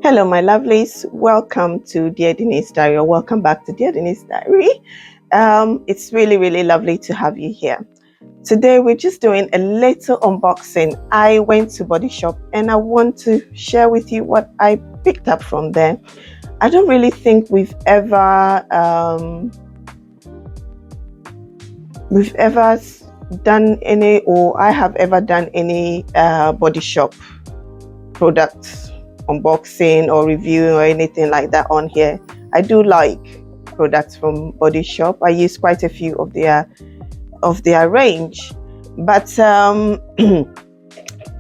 Hello, my lovelies. Welcome to Dear Denise Diary, or welcome back to Dear Denise Diary. It's really, really lovely to have you here. Today, we're just doing a little unboxing. I went to Body Shop and I want to share with you what I picked up from there. I don't really think we've ever done any, or I have ever done any Body Shop products unboxing or review or anything like that on here. I do like products from Body Shop. I use quite a few of their range, but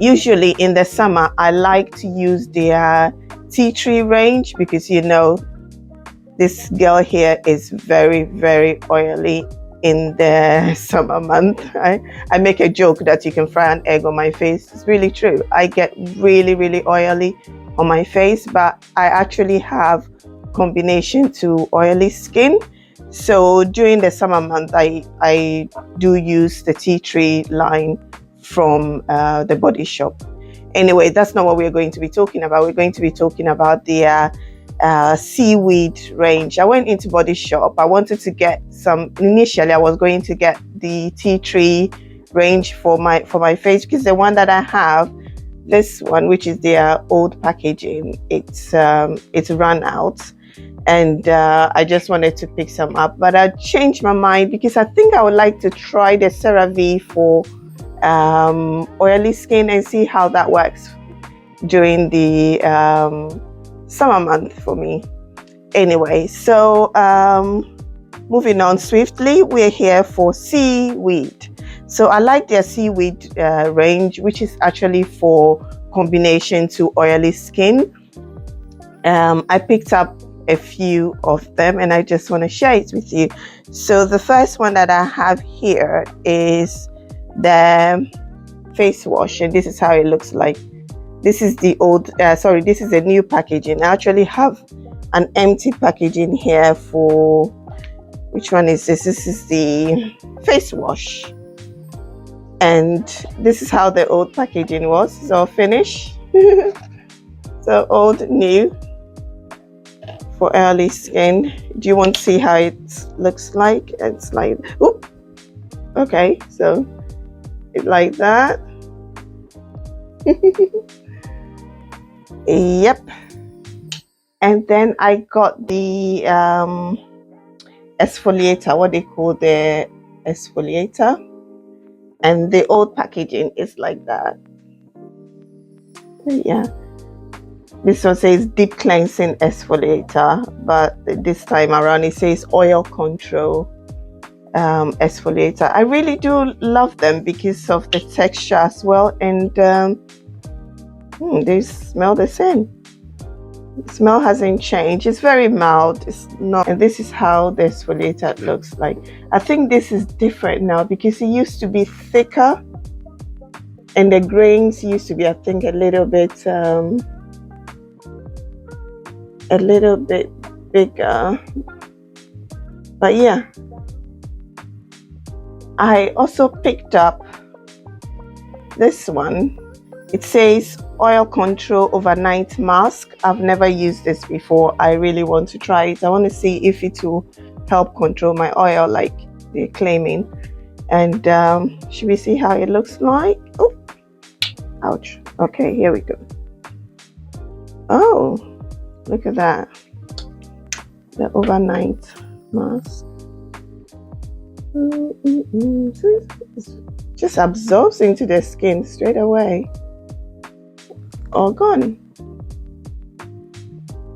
usually in the summer I like to use their tea tree range because this girl here is very, very oily in the summer month. I make a joke that you can fry an egg on my face. It's really true. I get really, really oily on my face, but I actually have combination to oily skin. So during the summer month, I do use the tea tree line from the Body Shop. Anyway, that's not what we're going to be talking about. We're going to be talking about the Seaweed range. I went into Body Shop. I wanted to get some. Initially, I was going to get the tea tree range for my face because the one that I have, this one, which is their old packaging, it's run out, and I just wanted to pick some up. But I changed my mind because I think I would like to try the CeraVe for oily skin and see how that works during the summer month for me. Anyway, so moving on swiftly, we're here for Seaweed. So I like their Seaweed range, which is actually for combination to oily skin. I picked up a few of them and I just want to share it with you. So the first one that I have here is the face wash, and this is how it looks like. This is the old, this is a new packaging. I actually have an empty packaging here for, which one is this? This is the face wash. And this is how the old packaging was. So finish. So old, new for early skin. Do you want to see how it looks like? It's like, oop. Okay, so it's like that. Yep. And then I got the exfoliator, what they call the exfoliator. And the old packaging is like that. Yeah. This one says deep cleansing exfoliator, but this time around it says oil control exfoliator. I really do love them because of the texture as well, and they smell the same. The smell hasn't changed. It's very mild. It's not. And this is how the exfoliator looks like. I think this is different now because it used to be thicker and the grains used to be, I think, a little bit bigger. But yeah, I also picked up this one. It says oil control overnight mask. I've never used this before. I really want to try it. I want to see if it will help control my oil like they're claiming. And should we see how it looks like? Oh, ouch. Okay, here we go. Oh, look at that. The overnight mask. Just absorbs into the skin straight away. All gone.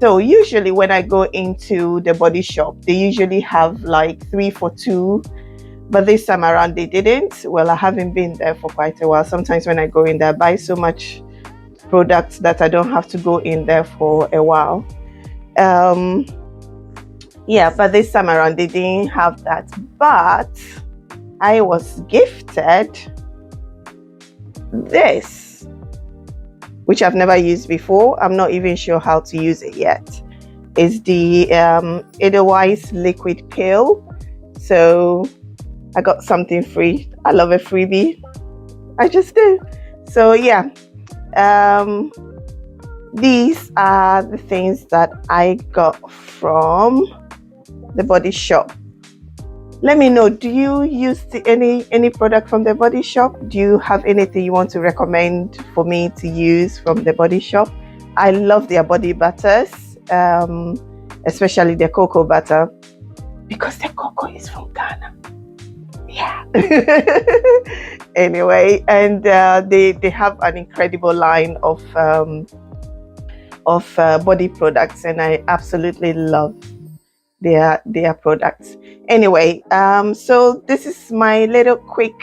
So usually when I go into the Body Shop, they usually have like 3 for 2, but this time around they didn't. Well, I haven't been there for quite a while. Sometimes when I go in there, I buy so much products that I don't have to go in there for a while. Yeah, but this time around they didn't have that. But I was gifted this, which I've never used before. I'm not even sure how to use it yet. It's the Edelweiss liquid pill. So I got something free. I love a freebie. I just do. So yeah, these are the things that I got from the Body Shop. Let me know, do you use any product from the Body Shop? Do you have anything you want to recommend for me to use from the Body Shop? I love their body butters, especially their cocoa butter, because the cocoa is from Ghana. Yeah. Anyway, and they have an incredible line of body products, and I absolutely love their products. Anyway, so this is my little quick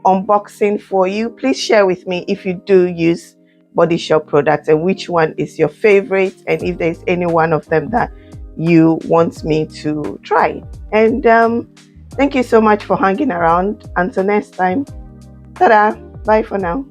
unboxing for you. Please share with me if you do use Body Shop products and which one is your favorite, and if there's any one of them that you want me to try. And thank you so much for hanging around. Until next time, ta-da, bye for now.